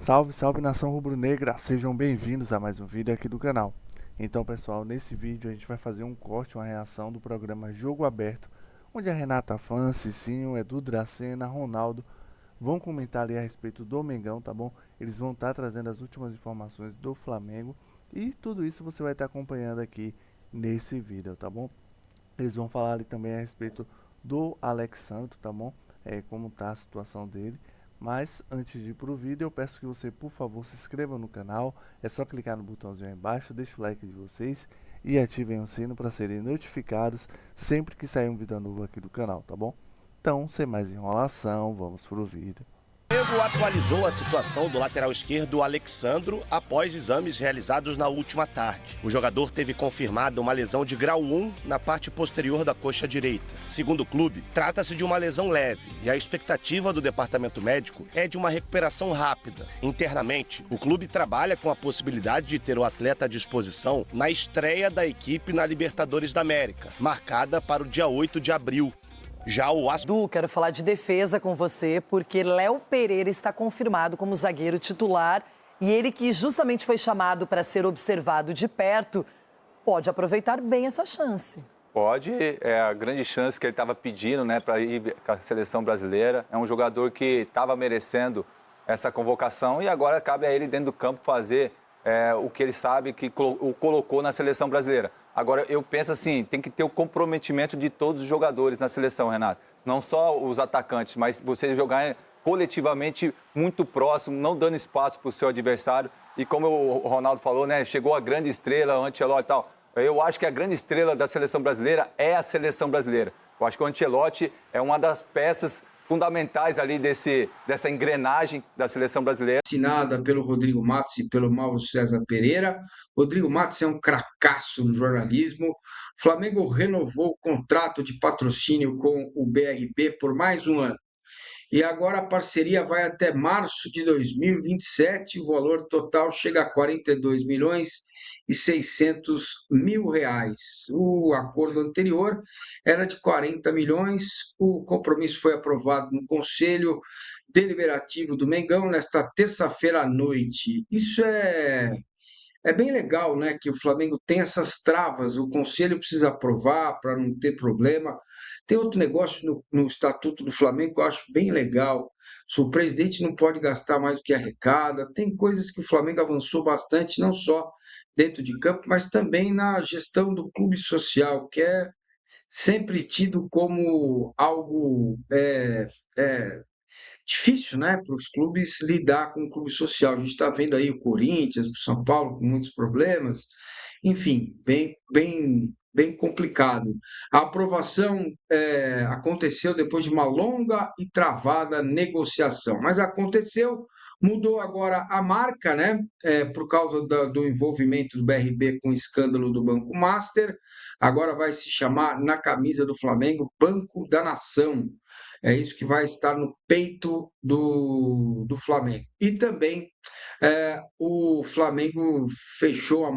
Salve, salve nação rubro-negra, sejam bem-vindos a mais um vídeo aqui do canal. Então pessoal, nesse vídeo a gente vai fazer um corte, uma reação do programa Jogo Aberto, onde a Renata Fã, Cicinho, Edu Dracena, Ronaldo vão comentar ali a respeito do Mengão, tá bom? Eles vão estar trazendo as últimas informações do Flamengo e tudo isso você vai estar acompanhando aqui nesse vídeo, tá bom? Eles vão falar ali também a respeito do Alex Santos, tá bom? Como tá a situação dele. Mas antes de ir pro vídeo, eu peço que você, por favor, se inscreva no canal. É só clicar no botãozinho aí embaixo, deixa o like de vocês e ativem o sino para serem notificados sempre que sair um vídeo novo aqui do canal, tá bom? Então, sem mais enrolação, vamos pro vídeo. O Flamengo atualizou a situação do lateral esquerdo Alexandro após exames realizados na última tarde. O jogador teve confirmada uma lesão de grau 1 na parte posterior da coxa direita. Segundo o clube, trata-se de uma lesão leve e a expectativa do departamento médico é de uma recuperação rápida. Internamente, o clube trabalha com a possibilidade de ter o atleta à disposição na estreia da equipe na Libertadores da América, marcada para o dia 8 de abril. Já o Du, quero falar de defesa com você, porque Léo Pereira está confirmado como zagueiro titular e ele que justamente foi chamado para ser observado de perto, pode aproveitar bem essa chance. Pode, é a grande chance que ele estava pedindo, né, para ir com a seleção brasileira. É um jogador que estava merecendo essa convocação e agora cabe a ele dentro do campo fazer o que ele sabe que o colocou na seleção brasileira. Agora, eu penso assim, tem que ter o comprometimento de todos os jogadores na seleção, Renato. Não só os atacantes, mas você jogar coletivamente muito próximo, não dando espaço para o seu adversário. E como o Ronaldo falou, né, chegou a grande estrela, o Ancelotti e tal. Eu acho que a grande estrela da seleção brasileira é a seleção brasileira. Eu acho que o Ancelotti é uma das peças fundamentais ali dessa engrenagem da seleção brasileira. Assinada pelo Rodrigo Matos e pelo Mauro César Pereira. Rodrigo Matos é um cracaço no jornalismo. O Flamengo renovou o contrato de patrocínio com o BRB por mais um ano. E agora a parceria vai até março de 2027. O valor total chega a 42 milhões e 600 mil reais. O acordo anterior era de 40 milhões. O compromisso foi aprovado no Conselho Deliberativo do Mengão nesta terça-feira à noite. Isso é bem legal, né? Que o Flamengo tem essas travas, o conselho precisa aprovar para não ter problema. Tem outro negócio no Estatuto do Flamengo que eu acho bem legal. Se o presidente não pode gastar mais do que arrecada, tem coisas que o Flamengo avançou bastante, não só dentro de campo, mas também na gestão do clube social, que é sempre tido como algo difícil, né, para os clubes lidar com o clube social. A gente está vendo aí o Corinthians, o São Paulo com muitos problemas, enfim, bem complicado. A aprovação aconteceu depois de uma longa e travada negociação, mas aconteceu, mudou agora a marca, né, por causa do envolvimento do BRB com o escândalo do Banco Master, agora vai se chamar na camisa do Flamengo Banco da Nação. É isso que vai estar no peito do Flamengo. E também o Flamengo fechou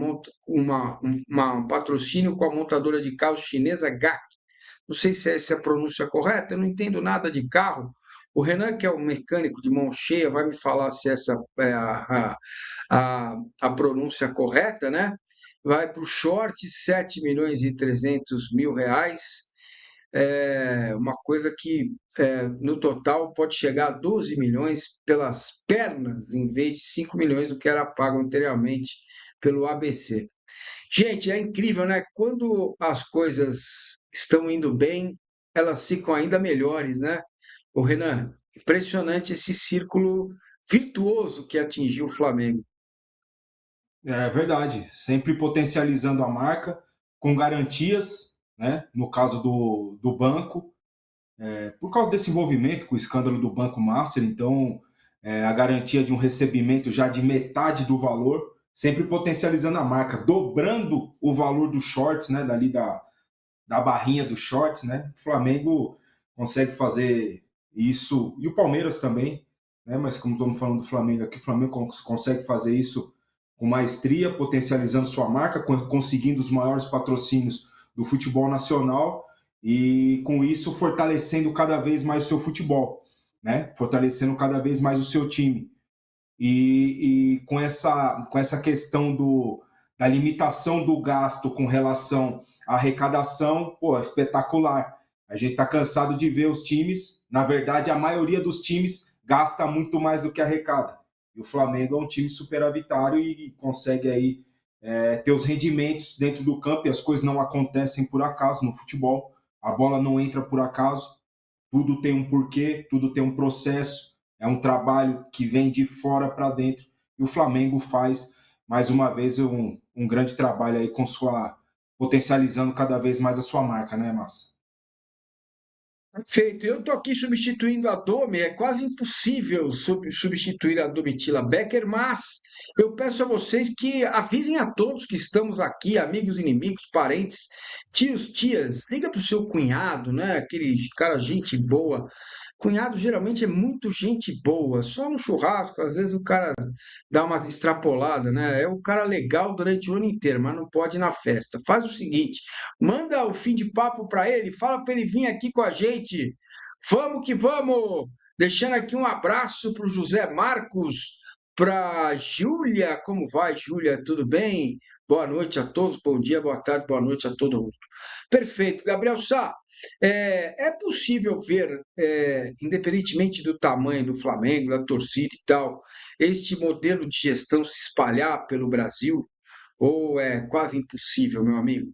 um patrocínio com a montadora de carros chinesa GAC. Não sei se essa é a pronúncia correta, eu não entendo nada de carro. O Renan, que é um mecânico de mão cheia, vai me falar se essa é a pronúncia correta, né? Vai para o short, 7 milhões e 300 mil reais, uma coisa que no total pode chegar a 12 milhões pelas pernas, em vez de 5 milhões, o que era pago anteriormente pelo ABC. Gente, é incrível, né? Quando as coisas estão indo bem, elas ficam ainda melhores, né? O Renan, impressionante esse círculo virtuoso que atingiu o Flamengo. É verdade, sempre potencializando a marca, com garantias, né? No caso do banco, por causa desse envolvimento com o escândalo do Banco Master, então a garantia de um recebimento já de metade do valor, sempre potencializando a marca, dobrando o valor dos shorts, né? Dali da barrinha dos shorts, né? O Flamengo consegue fazer isso, e o Palmeiras também, né? Mas como estamos falando do Flamengo aqui, o Flamengo consegue fazer isso com maestria, potencializando sua marca, conseguindo os maiores patrocínios do futebol nacional e, com isso, fortalecendo cada vez mais o seu futebol, né? Fortalecendo cada vez mais o seu time. e com essa questão da limitação do gasto com relação à arrecadação, pô, é espetacular. A gente está cansado de ver os times, na verdade, a maioria dos times gasta muito mais do que arrecada. E o Flamengo é um time superavitário e consegue aí ter os rendimentos dentro do campo, e as coisas não acontecem por acaso no futebol. A bola não entra por acaso, tudo tem um porquê, tudo tem um processo, é um trabalho que vem de fora para dentro, e o Flamengo faz, mais uma vez, um grande trabalho aí potencializando cada vez mais a sua marca, né, Massa? Perfeito. Eu estou aqui substituindo a Domi. É quase impossível substituir a Domitila Becker, mas eu peço a vocês que avisem a todos que estamos aqui, amigos, inimigos, parentes, tios, tias. Liga para o seu cunhado, né? Aquele cara, gente boa. Cunhado geralmente é muito gente boa. Só no churrasco, às vezes o cara dá uma extrapolada, né? É o cara legal durante o ano inteiro, mas não pode ir na festa. Faz o seguinte. Manda o fim de papo para ele, fala para ele vir aqui com a gente. Vamos que vamos! Deixando aqui um abraço para o José Marcos, para Júlia. Como vai, Júlia? Tudo bem? Boa noite a todos, bom dia, boa tarde, boa noite a todo mundo. Perfeito. Gabriel Sá, é possível ver, independentemente do tamanho do Flamengo, da torcida e tal, este modelo de gestão se espalhar pelo Brasil? Ou é quase impossível, meu amigo?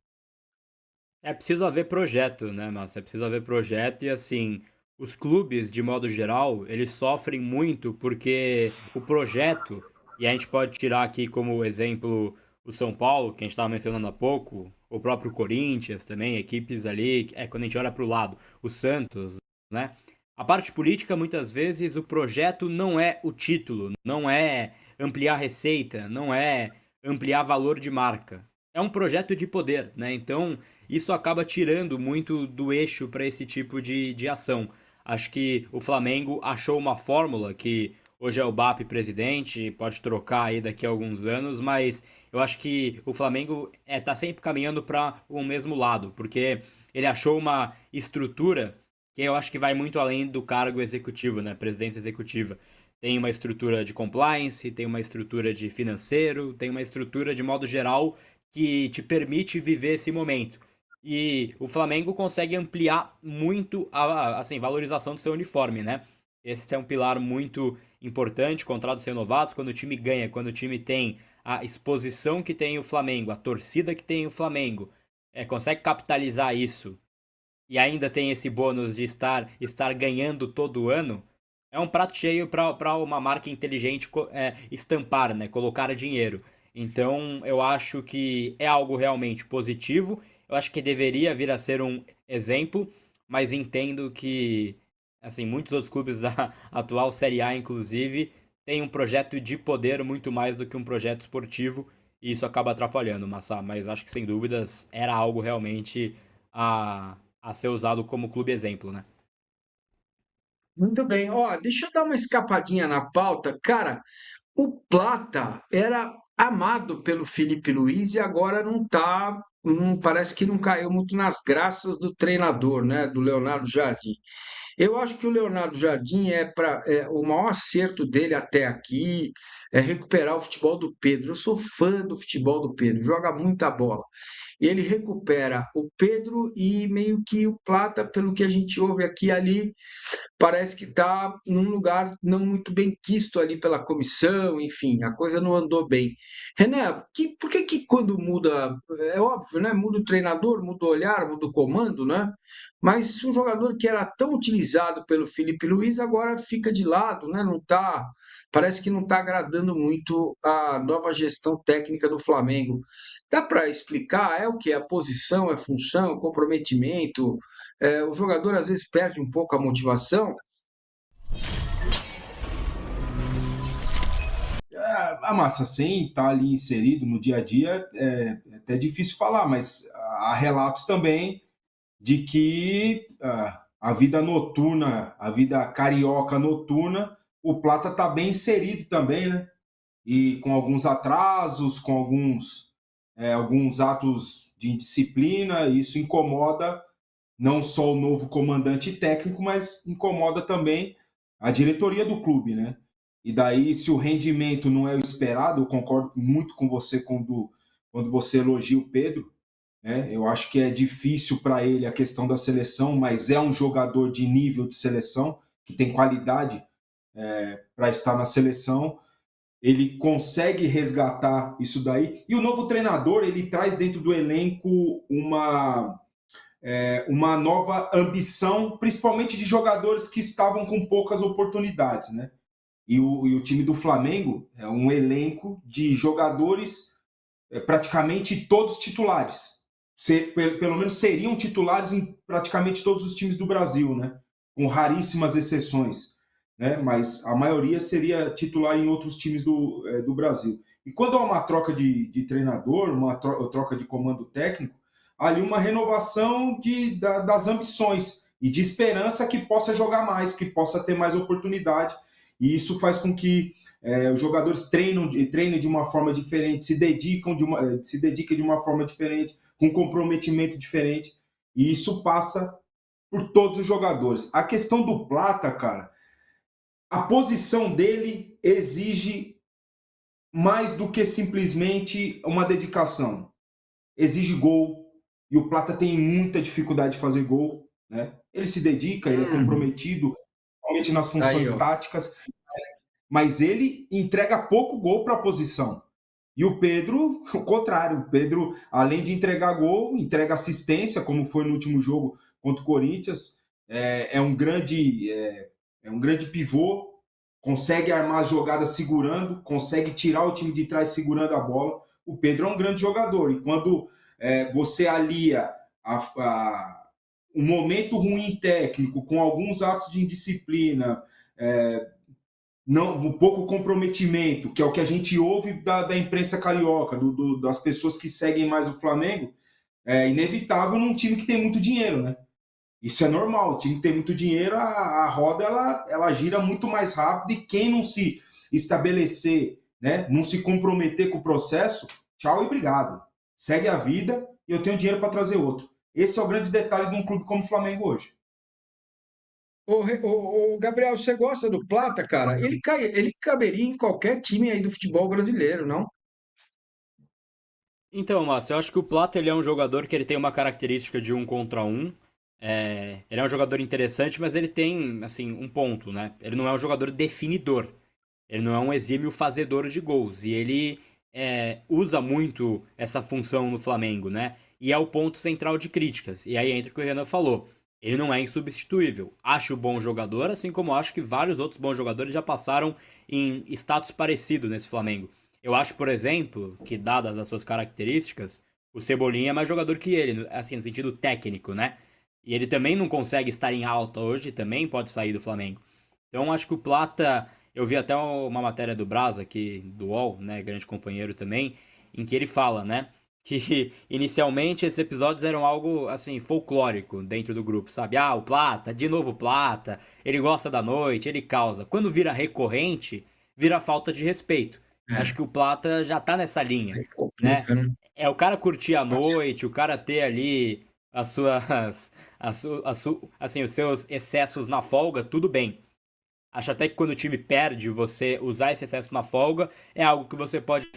É preciso haver projeto, né, Márcio? É preciso haver projeto e, assim, os clubes, de modo geral, eles sofrem muito porque o projeto, e a gente pode tirar aqui como exemplo o São Paulo, que a gente estava mencionando há pouco, o próprio Corinthians também, equipes ali, quando a gente olha para o lado, o Santos, né? A parte política, muitas vezes, o projeto não é o título, não é ampliar receita, não é ampliar valor de marca. É um projeto de poder, né? Então, isso acaba tirando muito do eixo para esse tipo de ação. Acho que o Flamengo achou uma fórmula que hoje é o BAP presidente, pode trocar aí daqui a alguns anos, mas eu acho que o Flamengo tá sempre caminhando para o mesmo lado, porque ele achou uma estrutura que eu acho que vai muito além do cargo executivo, né? Presidência executiva. Tem uma estrutura de compliance, tem uma estrutura de financeiro, tem uma estrutura de modo geral que te permite viver esse momento. E o Flamengo consegue ampliar muito a assim, valorização do seu uniforme, né? Esse é um pilar muito importante, contratos renovados, quando o time ganha, quando o time tem a exposição que tem o Flamengo, a torcida que tem o Flamengo, consegue capitalizar isso e ainda tem esse bônus de estar ganhando todo ano, é um prato cheio para uma marca inteligente estampar, né? Colocar dinheiro. Então, eu acho que é algo realmente positivo. Eu acho que deveria vir a ser um exemplo, mas entendo que, assim, muitos outros clubes da atual Série A, inclusive, têm um projeto de poder muito mais do que um projeto esportivo, e isso acaba atrapalhando, Massa. Mas acho que, sem dúvidas, era algo realmente a ser usado como clube exemplo, né? Muito bem. Ó, deixa eu dar uma escapadinha na pauta. Cara, o Plata era amado pelo Felipe Luiz e agora não tá, parece que não caiu muito nas graças do treinador, né, do Leonardo Jardim. Eu acho que o Leonardo Jardim o maior acerto dele até aqui é recuperar o futebol do Pedro. Eu sou fã do futebol do Pedro, joga muita bola. E ele recupera o Pedro e meio que o Plata, pelo que a gente ouve aqui e ali, parece que está num lugar não muito bem quisto ali pela comissão, enfim, a coisa não andou bem. Renan, por que que quando muda, é óbvio, né? Muda o treinador, muda o olhar, muda o comando, né? Mas um jogador que era tão utilizado pelo Felipe Luiz agora fica de lado, né? Não tá, parece que não está agradando muito a nova gestão técnica do Flamengo. Dá para explicar? É o que? A posição, é função, comprometimento? O jogador às vezes perde um pouco a motivação. A massa, sem estar ali inserido no dia a dia, é até difícil falar, mas há relatos também de que a vida noturna, a vida carioca noturna, o Plata está bem inserido também, né? E com alguns atrasos, com alguns atos de indisciplina, isso incomoda não só o novo comandante técnico, mas incomoda também a diretoria do clube, né? E daí, se o rendimento não é o esperado, eu concordo muito com você quando você elogia o Pedro, né? Eu acho que é difícil para ele a questão da seleção, mas é um jogador de nível de seleção, que tem qualidade para estar na seleção. Ele consegue resgatar isso daí. E o novo treinador, ele traz dentro do elenco uma nova ambição, principalmente de jogadores que estavam com poucas oportunidades, né? E o time do Flamengo é um elenco de jogadores praticamente todos titulares. Pelo menos seriam titulares em praticamente todos os times do Brasil, né? Com raríssimas exceções, né? Mas a maioria seria titular em outros times do Brasil. E quando há uma troca de treinador, uma troca de comando técnico, há ali uma renovação das ambições e de esperança que possa jogar mais, que possa ter mais oportunidade. E isso faz com que os jogadores treinem de uma forma diferente, se dediquem de uma forma diferente, com comprometimento diferente. E isso passa por todos os jogadores. A questão do Plata, cara, a posição dele exige mais do que simplesmente uma dedicação. Exige gol, e o Plata tem muita dificuldade de fazer gol, né? Ele se dedica, ele é comprometido, principalmente nas funções táticas, mas ele entrega pouco gol para a posição. E o Pedro, o contrário. O Pedro, além de entregar gol, entrega assistência, como foi no último jogo contra o Corinthians. É um grande pivô, consegue armar as jogadas segurando, consegue tirar o time de trás segurando a bola. O Pedro é um grande jogador. E quando você alia um momento ruim técnico com alguns atos de indisciplina, um pouco comprometimento, que é o que a gente ouve da imprensa carioca, das pessoas que seguem mais o Flamengo, é inevitável num time que tem muito dinheiro, né? Isso é normal, o time que tem muito dinheiro, a roda ela gira muito mais rápido, e quem não se estabelecer, né, não se comprometer com o processo, tchau e obrigado. Segue a vida e eu tenho dinheiro para trazer outro. Esse é o grande detalhe de um clube como o Flamengo hoje. Gabriel, você gosta do Plata, cara? Ele caberia em qualquer time aí do futebol brasileiro, não? Então, Márcio, eu acho que o Plata ele é um jogador que ele tem uma característica de 1 contra 1. Ele é um jogador interessante, mas ele tem, assim, um ponto, né? Ele não é um jogador definidor. Ele não é um exímio fazedor de gols. E ele usa muito essa função no Flamengo, né? E é o ponto central de críticas. E aí entra o que o Renan falou. Ele não é insubstituível. Acho bom jogador, assim como acho que vários outros bons jogadores já passaram em status parecido nesse Flamengo. Eu acho, por exemplo, que dadas as suas características, o Cebolinha é mais jogador que ele, assim, no sentido técnico, né? E ele também não consegue estar em alta hoje, também pode sair do Flamengo. Então acho que o Plata, eu vi até uma matéria do Brasa aqui, do UOL, né, grande companheiro também, em que ele fala, né, que inicialmente esses episódios eram algo, assim, folclórico dentro do grupo, sabe? Ah, o Plata, de novo o Plata, ele gosta da noite, ele causa. Quando vira recorrente, vira falta de respeito. Acho que o Plata já tá nessa linha, Aí né? complica, né? É o cara curtir a noite, o cara ter ali as suas, assim, os seus excessos na folga, tudo bem. Acho até que quando o time perde, você usar esse excesso na folga é algo que você pode.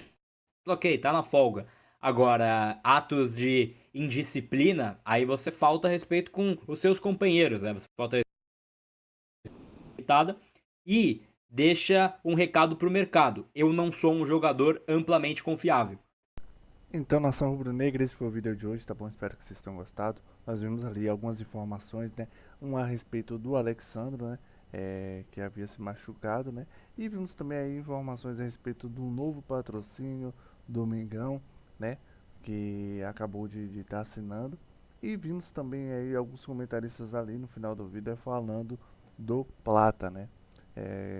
Ok, tá na folga. Agora, atos de indisciplina, aí você falta respeito com os seus companheiros, né? Você falta respeitada e deixa um recado pro mercado. Eu não sou um jogador amplamente confiável. Então, nação rubro-negra, esse foi o vídeo de hoje, tá bom? Espero que vocês tenham gostado. Nós vimos ali algumas informações, né? A respeito do Alexandro, né? Que havia se machucado, né? E vimos também aí informações a respeito do novo patrocínio do Mengão, né? Que acabou de estar assinando. E vimos também aí alguns comentaristas ali no final do vídeo falando do Plata, né?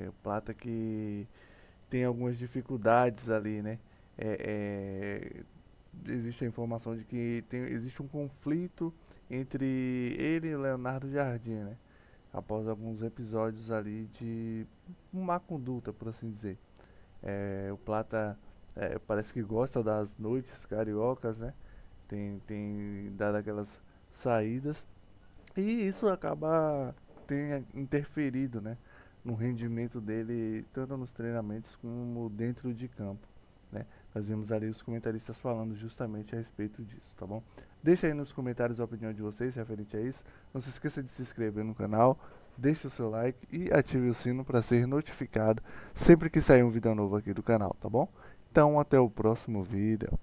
O Plata que tem algumas dificuldades ali, né? Existe a informação de que existe um conflito entre ele e o Leonardo Jardim, né? Após alguns episódios ali de má conduta, por assim dizer. O Plata parece que gosta das noites cariocas, né? Tem dado aquelas saídas e isso acaba tem interferido, né? no rendimento dele, tanto nos treinamentos como dentro de campo, né? Nós vimos ali os comentaristas falando justamente a respeito disso, tá bom? Deixa aí nos comentários a opinião de vocês referente a isso. Não se esqueça de se inscrever no canal, deixe o seu like e ative o sino para ser notificado sempre que sair um vídeo novo aqui do canal, tá bom? Então até o próximo vídeo.